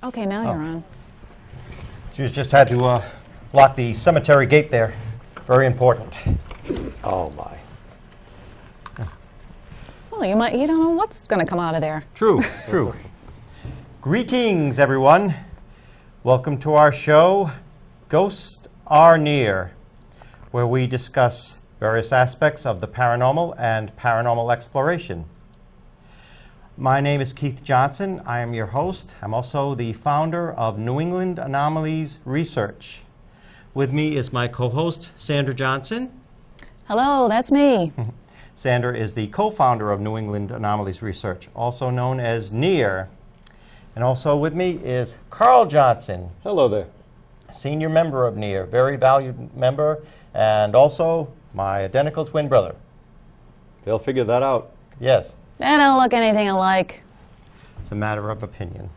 Okay, now you're on. So you just had to lock the cemetery gate there. Very important. Oh, my. Well, you don't know what's going to come out of there. True, true. Greetings, everyone. Welcome to our show, Ghost R N.E.A.R, where we discuss various aspects of the paranormal and paranormal exploration. My name is Keith Johnson. I am your host. I'm also the founder of New England Anomalies Research. With me is my co-host, Sandra Johnson. Hello, that's me. Sandra is the co-founder of New England Anomalies Research, also known as R.N.E.A.R. And also with me is Carl Johnson. Hello there. Senior member of R.N.E.A.R, very valued member, and also my identical twin brother. They'll figure that out. Yes. They don't look anything alike. It's a matter of opinion.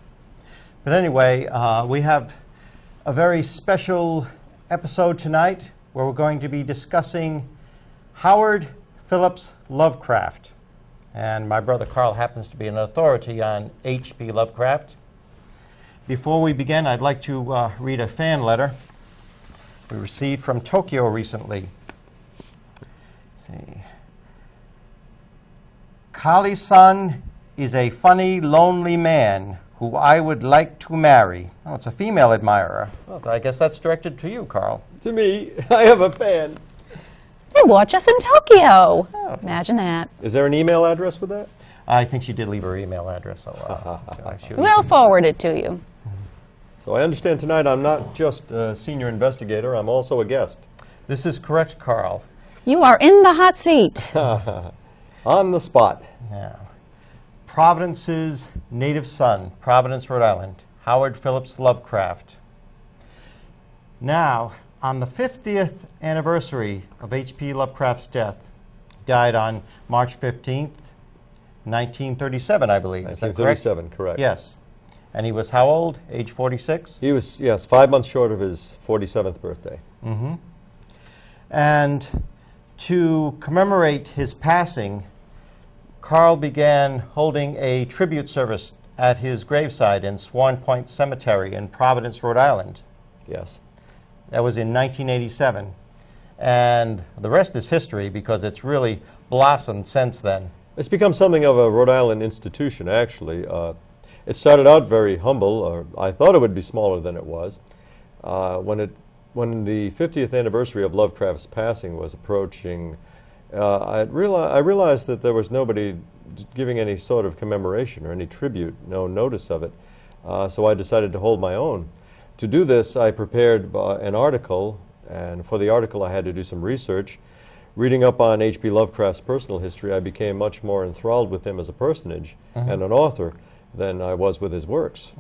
But anyway, we have a very special episode tonight where we're going to be discussing Howard Phillips Lovecraft. And my brother Carl happens to be an authority on H.P. Lovecraft. Before we begin, I'd like to read a fan letter we received from Tokyo recently. Let's see. Kali-san is a funny, lonely man who I would like to marry. Oh, it's a female admirer. Well, I guess that's directed to you, Carl. To me, I have a fan. They watch us in Tokyo. Oh. Imagine that. Is there an email address with that? I think she did leave her email address. So, we'll forward it to you. So I understand tonight I'm not just a senior investigator, I'm also a guest. This is correct, Carl. You are in the hot seat. On the spot. Now, Providence's native son, Providence, Rhode Island, Howard Phillips Lovecraft. Now, on the 50th anniversary of H.P. Lovecraft's death, died on March 15th, 1937, I believe. Is that correct? 1937, correct. Yes. And he was how old? Age 46? He was, yes, 5 months short of his 47th birthday. Mm-hmm. And to commemorate his passing, Carl began holding a tribute service at his graveside in Swan Point Cemetery in Providence, Rhode Island. Yes. That was in 1987. And the rest is history because it's really blossomed since then. It's become something of a Rhode Island institution, actually. It started out very humble, or I thought it would be smaller than it was. When the 50th anniversary of Lovecraft's passing was approaching, I realized that there was nobody giving any sort of commemoration or any tribute, no notice of it. So I decided to hold my own. To do this, I prepared an article, and for the article I had to do some research. Reading up on H.P. Lovecraft's personal history, I became much more enthralled with him as a personage and an author than I was with his works.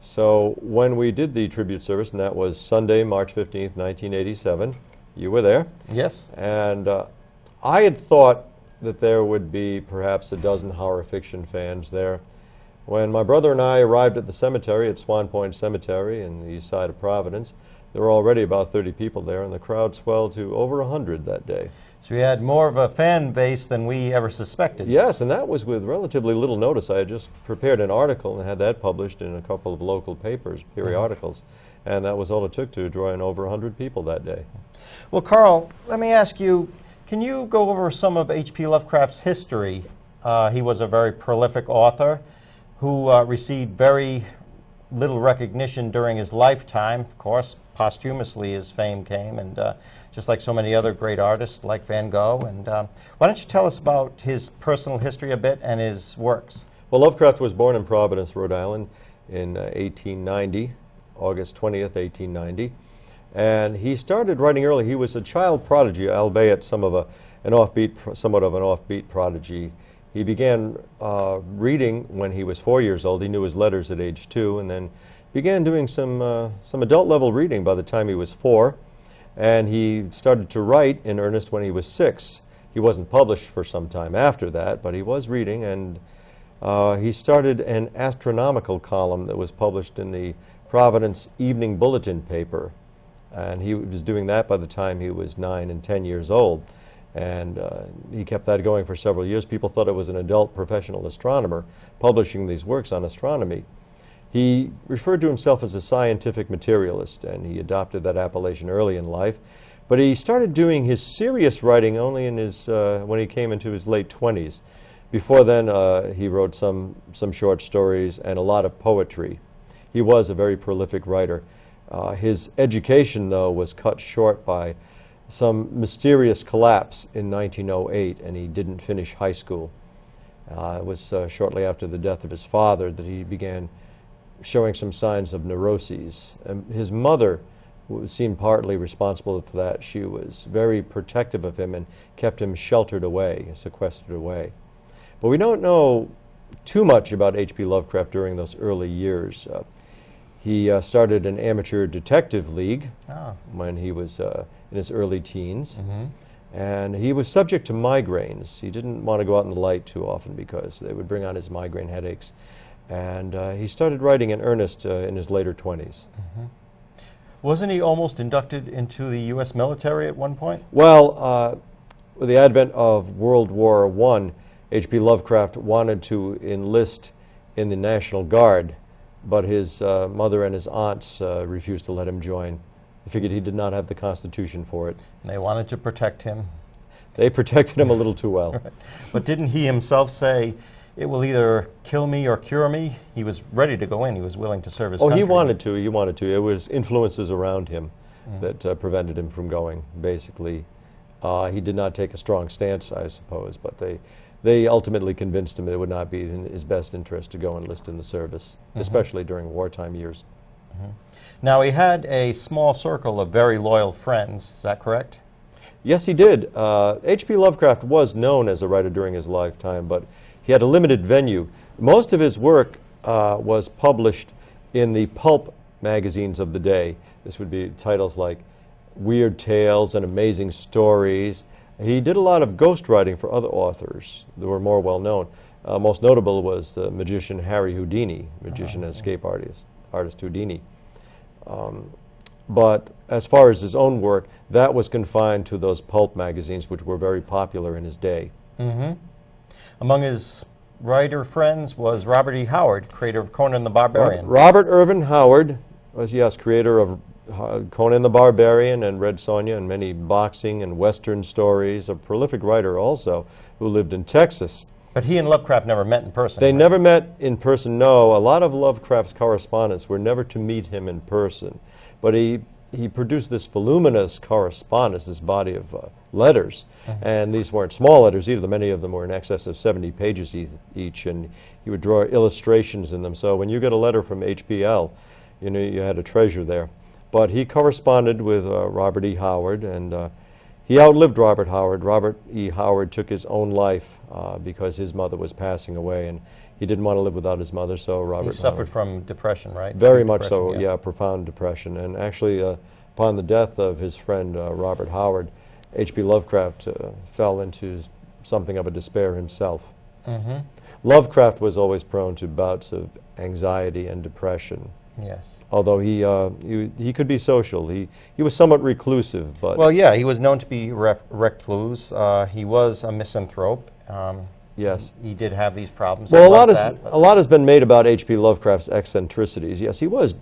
So when we did the tribute service, and that was Sunday, March 15th, 1987, you were there. Yes. And I had thought that there would be perhaps a dozen horror fiction fans there. When my brother and I arrived at the cemetery at Swan Point Cemetery in the east side of Providence, there were already about 30 people there, and the crowd swelled to over 100 that day. So you had more of a fan base than we ever suspected. Yes, and that was with relatively little notice. I had just prepared an article and had that published in a couple of local papers, periodicals, and that was all it took to draw in over 100 people that day. Well, Carl, let me ask you, can you go over some of H.P. Lovecraft's history? He was a very prolific author who received very little recognition during his lifetime. Of course, posthumously his fame came, and just like so many other great artists like Van Gogh. And why don't you tell us about his personal history a bit and his works? Well, Lovecraft was born in Providence, Rhode Island in 1890, August 20th, 1890. And he started writing early. He was a child prodigy, albeit somewhat of an offbeat prodigy. He began reading when he was 4 years old. He knew his letters at age 2, and then began doing some adult-level reading by the time he was 4. And he started to write in earnest when he was 6. He wasn't published for some time after that, but he was reading, and he started an astronomical column that was published in the Providence Evening Bulletin paper. And he was doing that by the time he was 9 and 10 years old. And he kept that going for several years. People thought it was an adult professional astronomer publishing these works on astronomy. He referred to himself as a scientific materialist, and he adopted that appellation early in life. But he started doing his serious writing only in his, when he came into his late 20s. Before then, he wrote some short stories and a lot of poetry. He was a very prolific writer. His education, though, was cut short by some mysterious collapse in 1908, and he didn't finish high school. It was shortly after the death of his father that he began showing some signs of neuroses. His mother seemed partly responsible for that. She was very protective of him and kept him sheltered away, sequestered away. But we don't know too much about H.P. Lovecraft during those early years. He started an amateur detective league when he was in his early teens. And he was subject to migraines. He didn't want to go out in the light too often because they would bring on his migraine headaches. And he started writing in earnest in his later 20s. Wasn't he almost inducted into the U.S. military at one point? Well, with the advent of World War I, H.P. Lovecraft wanted to enlist in the National Guard, but his mother and his aunts refused to let him join. They figured he did not have the constitution for it. And they wanted to protect him. They protected him a little too well. Right. But didn't he himself say, it will either kill me or cure me? He was ready to go in. He was willing to serve his country. He wanted to. He wanted to. It was influences around him that prevented him from going, basically. He did not take a strong stance, I suppose, but they ultimately convinced him that it would not be in his best interest to go enlist in the service, especially during wartime years. Now, he had a small circle of very loyal friends. Is that correct? Yes, he did. H.P. Lovecraft was known as a writer during his lifetime, but he had a limited venue. Most of his work was published in the pulp magazines of the day. This would be titles like Weird Tales and Amazing Stories. He did a lot of ghostwriting for other authors that were more well known. Most notable was the magician Harry Houdini, magician and escape artist Houdini. But as far as his own work, that was confined to those pulp magazines, which were very popular in his day. Among his writer friends was Robert E. Howard, creator of Conan the Barbarian. Robert Irvin Howard was, yes, creator of Conan the Barbarian and Red Sonja and many boxing and Western stories, a prolific writer also who lived in Texas. But he and Lovecraft never met in person. They right? never met in person, no. A lot of Lovecraft's correspondents were never to meet him in person. But he produced this voluminous correspondence, this body of letters. And these weren't small letters either. Many of them were in excess of 70 pages each, and he would draw illustrations in them. So when you get a letter from HPL, you know you had a treasure there. But he corresponded with Robert E. Howard, and he outlived Robert Howard. Robert E. Howard took his own life because his mother was passing away, and he didn't want to live without his mother, so Robert He suffered from depression, right? Very much so, yeah, profound depression. And actually, upon the death of his friend Robert Howard, H.P. Lovecraft fell into something of a despair himself. Lovecraft was always prone to bouts of anxiety and depression. Yes. Although he could be social. He was somewhat reclusive, but... Well, yeah, he was known to be recluse. He was a misanthrope. Yes. He did have these problems. Well, a lot has been made about H.P. Lovecraft's eccentricities. Yes, he was,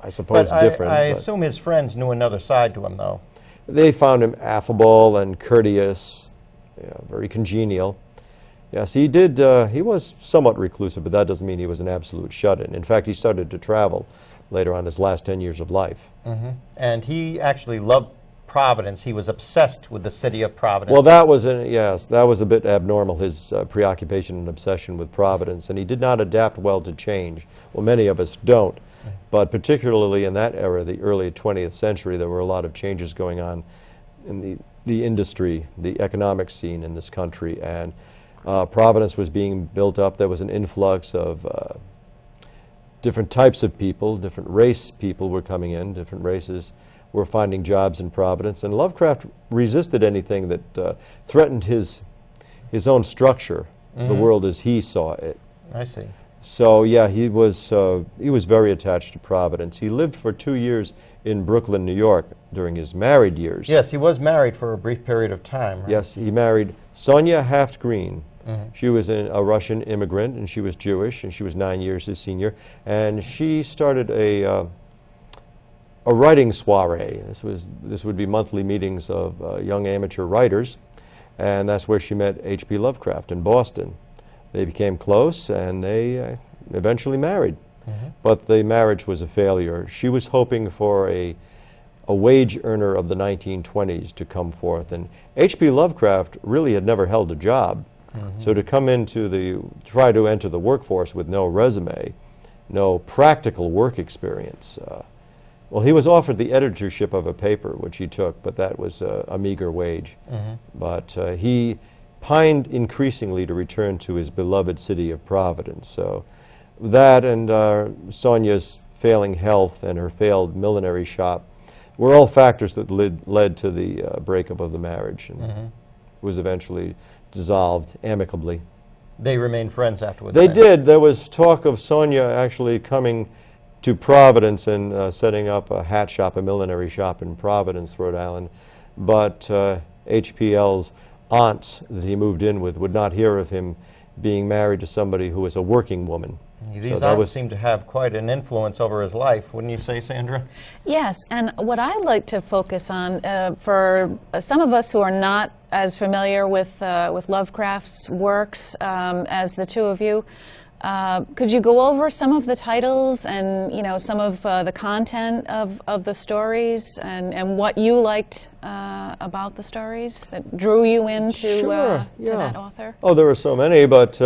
I suppose, different. I assume his friends knew another side to him, though. They found him affable and courteous, very congenial. Yes, he did. He was somewhat reclusive, but that doesn't mean he was an absolute shut-in. In fact, he started to travel later on his last 10 years of life. And he actually loved Providence. He was obsessed with the city of Providence. Well, that was a bit abnormal, his preoccupation and obsession with Providence, and he did not adapt well to change. Well, many of us don't, but particularly in that era, the early 20th century, there were a lot of changes going on in the industry, the economic scene in this country, and Providence was being built up. There was an influx of different types of people, different race people were coming in, different races were finding jobs in Providence, and Lovecraft resisted anything that threatened his own structure, the world as he saw it. I see. So yeah, he was very attached to Providence. He lived for 2 years in Brooklyn, New York, during his married years. Yes, he was married for a brief period of time. Right? Yes, he married Sonja Haft Green, She was a Russian immigrant, and she was Jewish, and she was 9 years his senior. And she started a writing soiree. This would be monthly meetings of young amateur writers, and that's where she met H.P. Lovecraft in Boston. They became close, and they eventually married. But the marriage was a failure. She was hoping for a wage earner of the 1920s to come forth, and H.P. Lovecraft really had never held a job. So to come try to enter the workforce with no resume, no practical work experience, well, he was offered the editorship of a paper, which he took, but that was a meager wage. But he pined increasingly to return to his beloved city of Providence. So that and Sonia's failing health and her failed millinery shop were all factors that led to the breakup of the marriage, and was eventually dissolved amicably. They remained friends afterwards. They did. There was talk of Sonia actually coming to Providence and setting up a hat shop, a millinery shop in Providence, Rhode Island, but HPL's aunt that he moved in with would not hear of him being married to somebody who was a working woman. These aunts seem to have quite an influence over his life, wouldn't you say, Sandra? Yes, and what I'd like to focus on, for some of us who are not as familiar with Lovecraft's works as the two of you, could you go over some of the titles and, you know, some of the content of the stories and what you liked about the stories that drew you into to that author? Oh, there are so many, but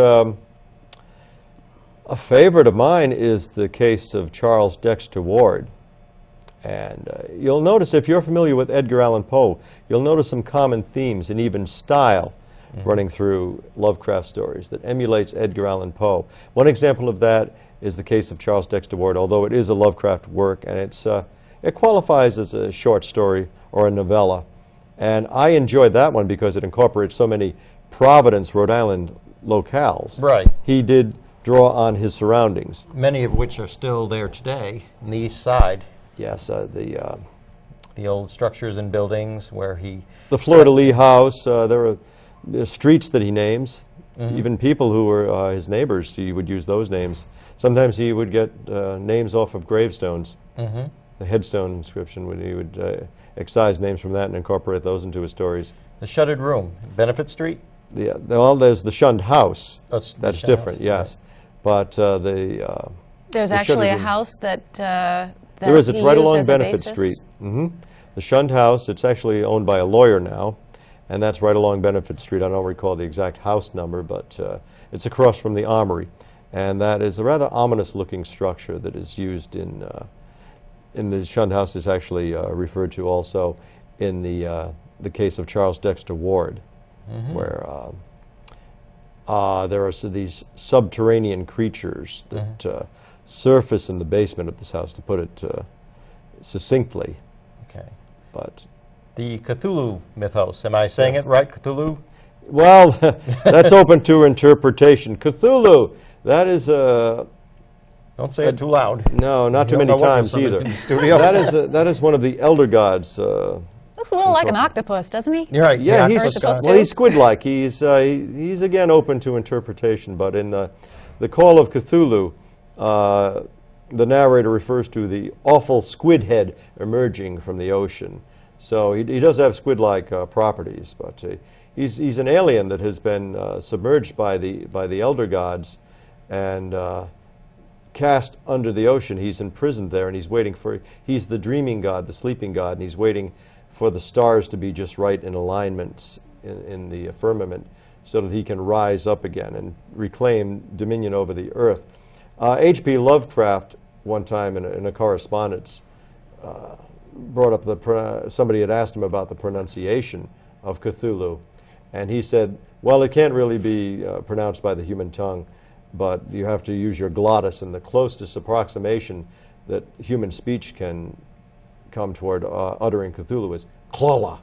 a favorite of mine is the case of Charles Dexter Ward. And you'll notice, if you're familiar with Edgar Allan Poe, you'll notice some common themes and even style running through Lovecraft stories that emulates Edgar Allan Poe. One example of that is the case of Charles Dexter Ward, although it is a Lovecraft work, and it qualifies as a short story or a novella. And I enjoyed that one because it incorporates so many Providence, Rhode Island locales. Right. He did draw on his surroundings. Many of which are still there today on the east side. Yes, the old structures and buildings where he... The Fleur-de-Lis house, there are streets that he names. Even people who were his neighbors, he would use those names. Sometimes he would get names off of gravestones. The headstone inscription, when he would excise names from that and incorporate those into his stories. The Shuttered Room, Benefit Street? Yeah, well, there's the Shunned House. That's different, house, yes. Right. But there's actually a house that there is. It's right along Benefit Street. The Shunned House. It's actually owned by a lawyer now, and that's right along Benefit Street. I don't recall the exact house number, but it's across from the Armory, and that is a rather ominous-looking structure that is used in the Shunned House. Is actually referred to also in the case of Charles Dexter Ward, where there are these subterranean creatures that surface in the basement of this house, to put it succinctly. Okay. But the Cthulhu mythos, am I saying it right, Cthulhu? Well, that's open to interpretation. Cthulhu, that is a... Don't say it too loud. No, not too many times either. That is one of the elder gods. Looks a little like an octopus, doesn't he? You're right. Yeah, he's squid-like. He's again open to interpretation, but in the Call of Cthulhu, the narrator refers to the awful squid head emerging from the ocean. So he does have squid-like properties, but he's an alien that has been submerged by the elder gods and cast under the ocean. He's imprisoned there, and he's the dreaming god, the sleeping god, and he's waiting for the stars to be just right in alignment in the firmament so that he can rise up again and reclaim dominion over the earth. H.P. Lovecraft, one time in a correspondence, brought up somebody had asked him about the pronunciation of Cthulhu, and he said, well, it can't really be pronounced by the human tongue, but you have to use your glottis, and the closest approximation that human speech can come toward uttering Cthulhu is Clola.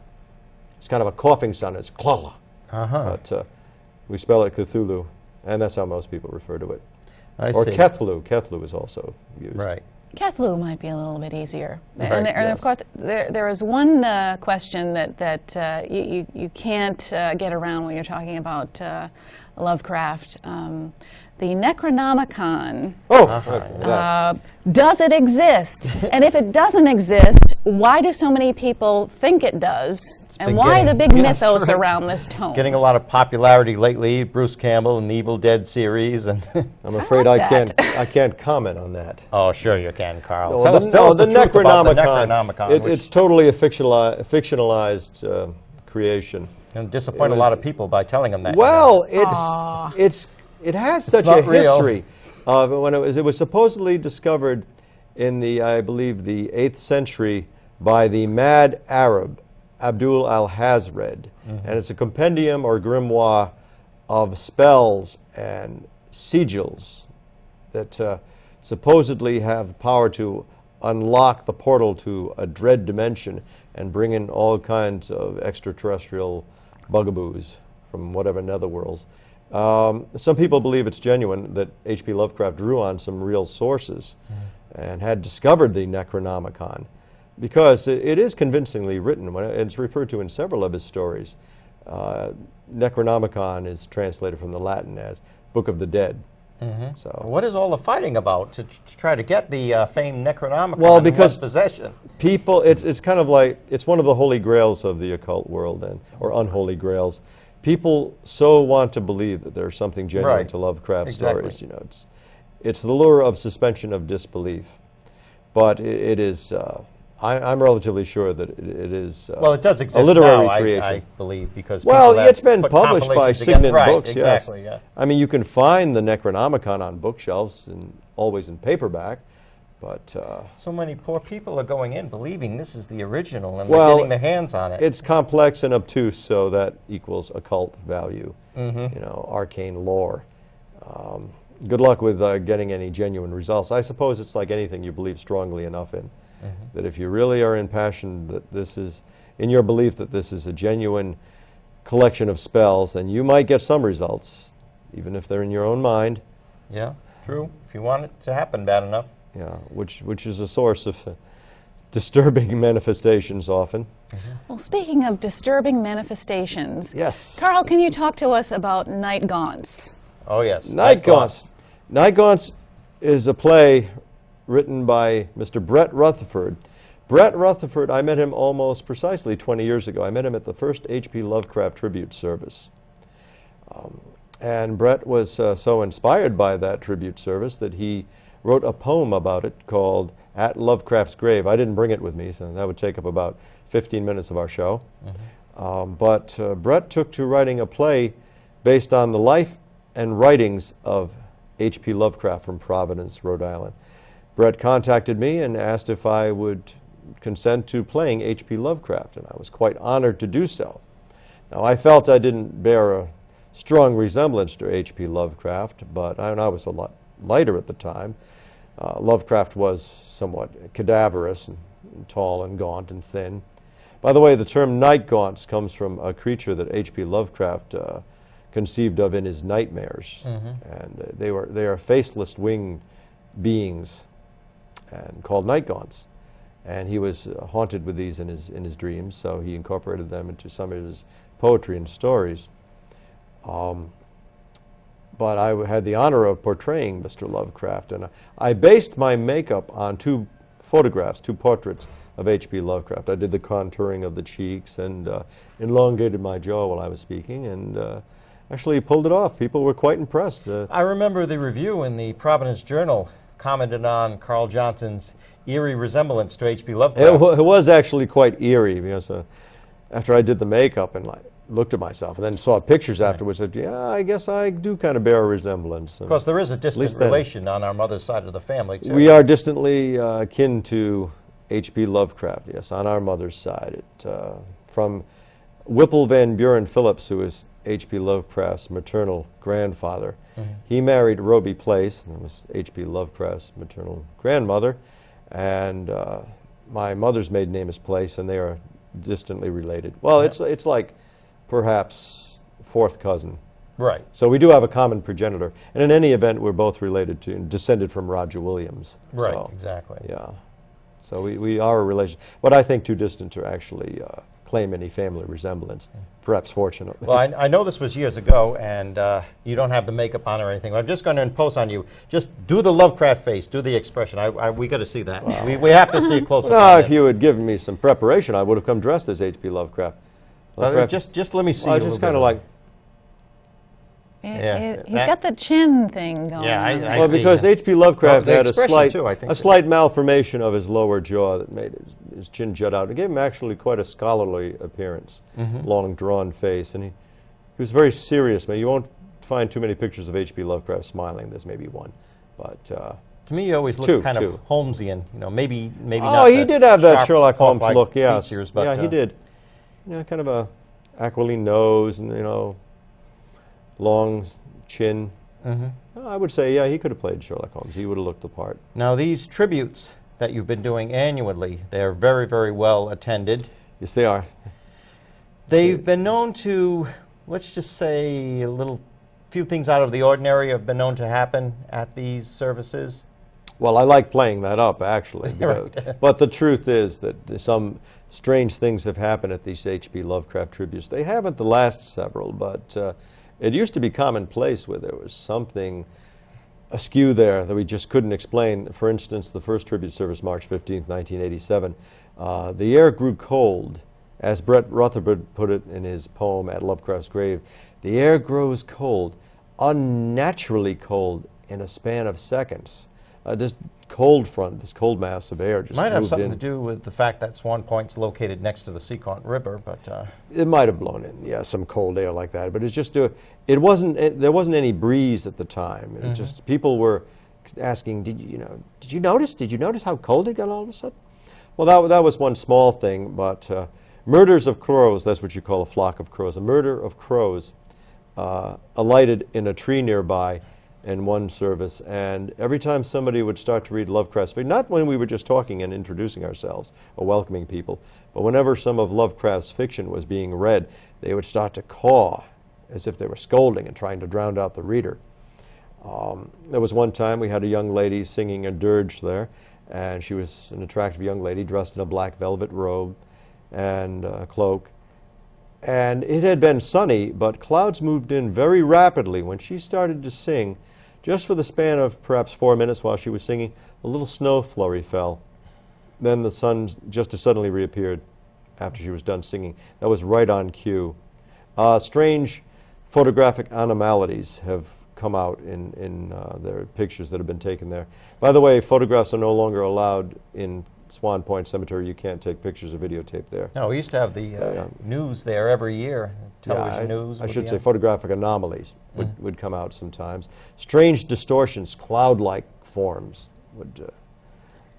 It's kind of a coughing sound. It's Clola. But we spell it Cthulhu, and that's how most people refer to it. Or Cthulhu. Cthulhu is also used. Right. Cthulhu might be a little bit easier. Right, And yes. of course, there is one question that you can't get around when you're talking about Lovecraft. The Necronomicon. Oh, Does it exist? And if it doesn't exist, why do so many people think it does? And why the big mythos around this tome? Getting a lot of popularity lately. Bruce Campbell and the Evil Dead series, and I'm afraid like I can't comment on that. oh, sure you can, Carl. No, Tell us the the truth about the Necronomicon. Necronomicon. It's totally a fictionalized creation. And disappoint a lot of people by telling them that. Well, it has such a not real. history. When it was supposedly discovered in I believe the 8th century by the mad Arab Abdul al-Hazred, and it's a compendium or grimoire of spells and sigils that supposedly have power to unlock the portal to a dread dimension and bring in all kinds of extraterrestrial bugaboos from whatever netherworlds. Some people believe it's genuine, that H.P. Lovecraft drew on some real sources and had discovered the Necronomicon, because it is convincingly written. It's referred to in several of his stories. Necronomicon is translated from the Latin as Book of the Dead. So, what is all the fighting about to try to get the famed Necronomicon because in one's possession? people, it's kind of like, it's one of the holy grails of the occult world, or unholy grails. People so want to believe that there's something genuine to Lovecraft stories. You know, it's the lure of suspension of disbelief. But it is, I'm relatively sure that it is well, it does exist a literary now, creation. I believe, because well, people it's have been put published by compilations together. Signet Books, exactly, yes. Yeah. I mean, you can find the Necronomicon on bookshelves, and always in paperback, but So many poor people are going in believing this is the original, and well, they're getting their hands on it. it's complex and obtuse, so that equals occult value, you know, arcane lore. Good luck with getting any genuine results. I suppose it's like anything you believe strongly enough in, that if you really are impassioned that this is, in your belief that this is a genuine collection of spells, then you might get some results, even if they're in your own mind. Yeah, true. If you want it to happen bad enough. Yeah, which is a source of disturbing manifestations often. Well, speaking of disturbing manifestations, Yes. Carl, can you talk to us about Night Gaunts? Oh, yes. Night Gaunts. Night Gaunts is a play written by Mr. Brett Rutherford. Brett Rutherford, I met him almost precisely 20 years ago. I met him at the first H.P. Lovecraft Tribute service. And Brett was so inspired by that tribute service that he wrote a poem about it called At Lovecraft's Grave. I didn't bring it with me, so that would take up about 15 minutes of our show. But Brett took to writing a play based on the life and writings of H.P. Lovecraft from Providence, Rhode Island. Brett contacted me and asked if I would consent to playing H.P. Lovecraft, and I was quite honored to do so. Now, I felt I didn't bear a strong resemblance to H.P. Lovecraft, but I was a lot lighter at the time. Lovecraft was somewhat cadaverous and tall and gaunt and thin. By the way, the term night gaunts comes from a creature that H.P. Lovecraft conceived of in his nightmares, and they are faceless winged beings, and called night gaunts. And he was haunted with these in his dreams, so he incorporated them into some of his poetry and stories. But I had the honor of portraying Mr. Lovecraft, and I based my makeup on two photographs, two portraits of H.P. Lovecraft. I did the contouring of the cheeks and elongated my jaw while I was speaking, and actually pulled it off. People were quite impressed. I remember the review in the Providence Journal commented on Carl Johnson's eerie resemblance to H.P. Lovecraft. It was actually quite eerie, because after I did the makeup and looked at myself and then saw pictures afterwards, I said, yeah, I guess I do kind of bear a resemblance. Of course, there is a distant relation on our mother's side of the family, too. We are distantly kin to H.P. Lovecraft, yes, on our mother's side. From Whipple Van Buren Phillips, who is H.P. Lovecraft's maternal grandfather. He married Roby Place, and that was H.P. Lovecraft's maternal grandmother, and my mother's maiden name is Place, and they are distantly related. Well, it's like perhaps fourth cousin. Right. So we do have a common progenitor, and in any event, we're both related to and descended from Roger Williams. Right, so, exactly. Yeah. So we are a relation, but I think too distant to actually claim any family resemblance, perhaps fortunately. Well, I know this was years ago, and you don't have the makeup on or anything. I'm just going to impose on you. Just do the Lovecraft face, do the expression. We got to see that. Wow. We have to see it close up. Well, if you had given me some preparation, I would have come dressed as H.P. Lovecraft. Just let me see. Well, just kind of like. He's got the chin thing going on. Well, because H.P. Lovecraft had a too, slight malformation of his lower jaw that made his chin jut out. It gave him actually quite a scholarly appearance, long drawn face, and he was very serious. You won't find too many pictures of H.P. Lovecraft smiling. There's maybe one, but to me, he always looked kind of Holmesian. You know, maybe not. Oh, he did have that Sherlock Holmes look. Yes, features, but, yeah, he did. You know, kind of a aquiline nose, and long chin. I would say, yeah, he could have played Sherlock Holmes. He would have looked the part. Now, these tributes that you've been doing annually, they're very, very well attended. Yes, they are. They've been known to, let's just say, few things out of the ordinary have been known to happen at these services. Well, I like playing that up, actually. Right. But the truth is that some strange things have happened at these H.P. Lovecraft tributes. They haven't the last several, but it used to be commonplace where there was something askew there that we just couldn't explain. For instance, the first tribute service, March 15th, 1987, the air grew cold. As Brett Rutherford put it in his poem At Lovecraft's Grave, the air grows cold, unnaturally cold in a span of seconds. This cold front, this cold mass of air just might have moved something in. to do with the fact that Swan Point's located next to the Sequent River, but it might have blown in, yeah, some cold air like that. But it's just there wasn't any breeze at the time. It just people were asking, did you notice how cold it got all of a sudden? Well, that was one small thing, but murders of crows, that's what you call a flock of crows. A murder of crows alighted in a tree nearby in one service, and every time somebody would start to read Lovecraft's fiction, not when we were just talking and introducing ourselves or welcoming people, but whenever some of Lovecraft's fiction was being read, they would start to caw as if they were scolding and trying to drown out the reader. There was one time we had a young lady singing a dirge there, and she was an attractive young lady dressed in a black velvet robe and a cloak. And it had been sunny, but clouds moved in very rapidly. When she started to sing, just for the span of perhaps 4 minutes while she was singing, a little snow flurry fell. Then the sun just as suddenly reappeared after she was done singing. That was right on cue. Strange photographic anomalies have come out in their pictures that have been taken there. By the way, photographs are no longer allowed in Swan Point Cemetery. You can't take pictures or videotape there. No, we used to have the news there every year. Television news. I should say photographic anomalies would come out sometimes. Strange distortions, cloud-like forms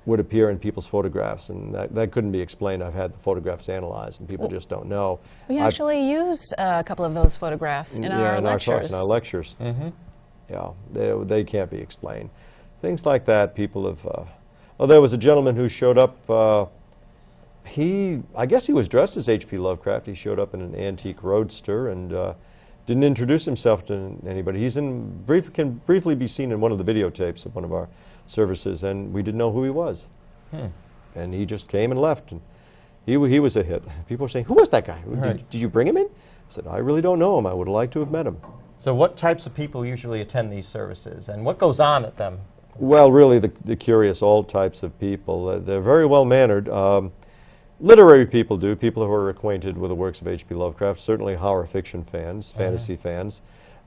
would appear in people's photographs, and that couldn't be explained. I've had the photographs analyzed, and people just don't know. We actually use a couple of those photographs in our lectures. Our talks, in our lectures. Yeah, they can't be explained. Things like that, people have... there was a gentleman who showed up. I guess he was dressed as H.P. Lovecraft. He showed up in an antique roadster and didn't introduce himself to anybody. Can briefly be seen in one of the videotapes of one of our services, and we didn't know who he was. And he just came and left. And he was a hit. People were saying, "Who was that guy? Right. Did you bring him in?" I said, "I really don't know him. I would have liked to have met him." So what types of people usually attend these services, and what goes on at them? Well, really, the curious, all types of people. They're very well-mannered. Literary people do, people who are acquainted with the works of H.P. Lovecraft, certainly horror fiction fans, fantasy fans.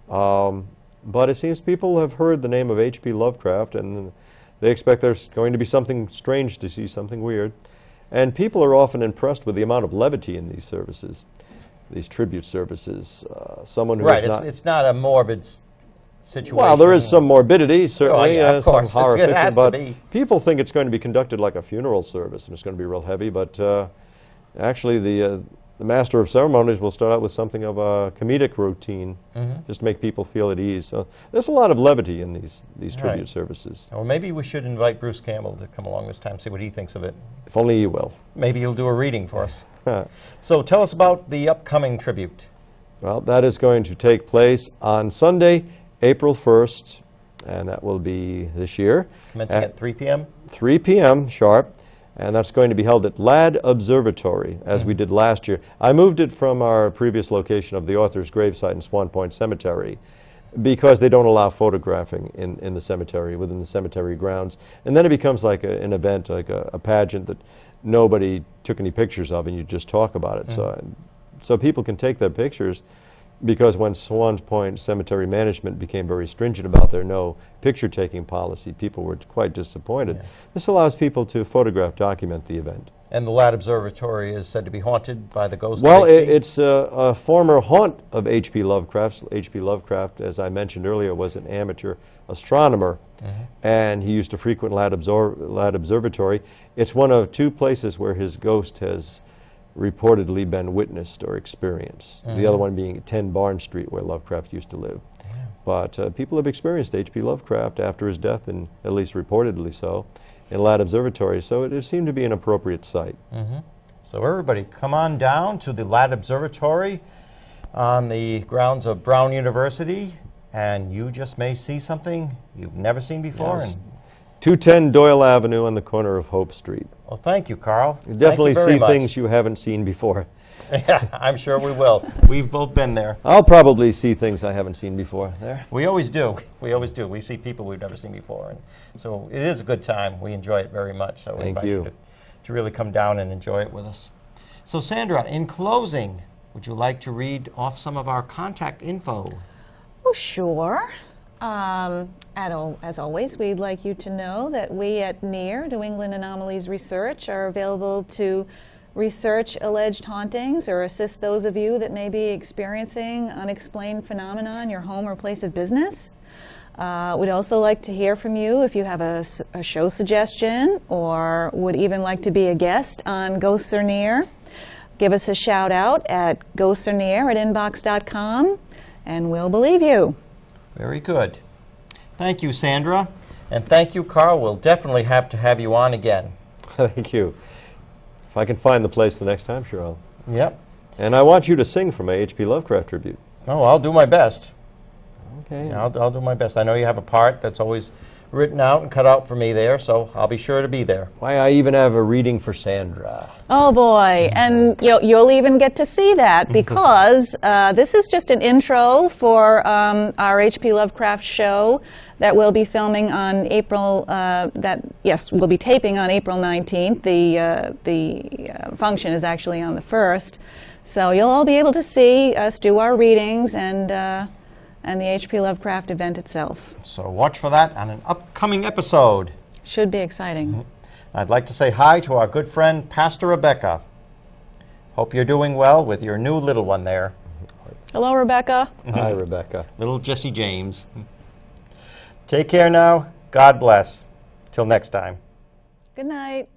But it seems people have heard the name of H.P. Lovecraft, and they expect there's going to be something strange to see, something weird. And people are often impressed with the amount of levity in these services, these tribute services. Someone who is not... It's not a morbid situation. Well, there is some morbidity, certainly, of course. some horror fiction, but be. People think it's going to be conducted like a funeral service, and it's going to be real heavy, but actually the master of ceremonies will start out with something of a comedic routine, just to make people feel at ease. So there's a lot of levity in these tribute services. Well, maybe we should invite Bruce Campbell to come along this time, see what he thinks of it. If only you will. Maybe he'll do a reading for us. So tell us about the upcoming tribute. Well, that is going to take place on Sunday, April 1st, and that will be this year. Commencing at 3 p.m.? 3 p.m. sharp. And that's going to be held at Ladd Observatory, as we did last year. I moved it from our previous location of the author's gravesite in Swan Point Cemetery because they don't allow photographing in the cemetery, within the cemetery grounds. And then it becomes like an event, like a pageant that nobody took any pictures of, and you just talk about it. So people can take their pictures, because when Swan Point Cemetery management became very stringent about their no picture-taking policy, people were quite disappointed. This allows people to photograph, document the event. And the Ladd Observatory is said to be haunted by the ghost Well, of H.P.? it's a former haunt of H.P. Lovecraft. H.P. Lovecraft, as I mentioned earlier, was an amateur astronomer, and he used to frequent Ladd Observatory. It's one of two places where his ghost has reportedly been witnessed or experienced. The other one being 10 Barn Street, where Lovecraft used to live. But people have experienced H.P. Lovecraft after his death, and at least reportedly so, in Ladd Observatory, so it seemed to be an appropriate site. So everybody, come on down to the Ladd Observatory on the grounds of Brown University, and you just may see something you've never seen before. Yes. 210 Doyle Avenue on the corner of Hope Street. Well, thank you, Carl. You definitely Thank you very see much. things you haven't seen before. Yeah, I'm sure we will. We've both been there. I'll probably see things I haven't seen before there. We always do. We always do. We see people we've never seen before. And so it is a good time. We enjoy it very much. So we Thank invite you. to really come down and enjoy it with us. So Sandra, in closing, would you like to read off some of our contact info? Oh, sure. As always, we'd like you to know that we at N.E.A.R, New England Anomalies Research, are available to research alleged hauntings or assist those of you that may be experiencing unexplained phenomena in your home or place of business. We'd also like to hear from you if you have a show suggestion or would even like to be a guest on Ghosts or N.E.A.R. Give us a shout out at ghostsor.near@inbox.com and we'll believe you. Very good. Thank you, Sandra. And thank you, Carl. We'll definitely have to have you on again. Thank you. If I can find the place the next time, sure I'll. Yep. And I want you to sing for my H.P. Lovecraft tribute. Oh, I'll do my best. Okay. Yeah, I'll do my best. I know you have a part that's always written out and cut out for me there, so I'll be sure to be there. Why, I even have a reading for Sandra. Oh boy, and you'll even get to see that because this is just an intro for our H.P. Lovecraft show that we'll be filming on we'll be taping on April 19th. The function is actually on the 1st. So you'll all be able to see us do our readings and the H.P. Lovecraft event itself. So watch for that on an upcoming episode. Should be exciting. I'd like to say hi to our good friend, Pastor Rebecca. Hope you're doing well with your new little one there. Hello, Rebecca. Hi, Rebecca. Little Jesse James. Take care now. God bless. Till next time. Good night.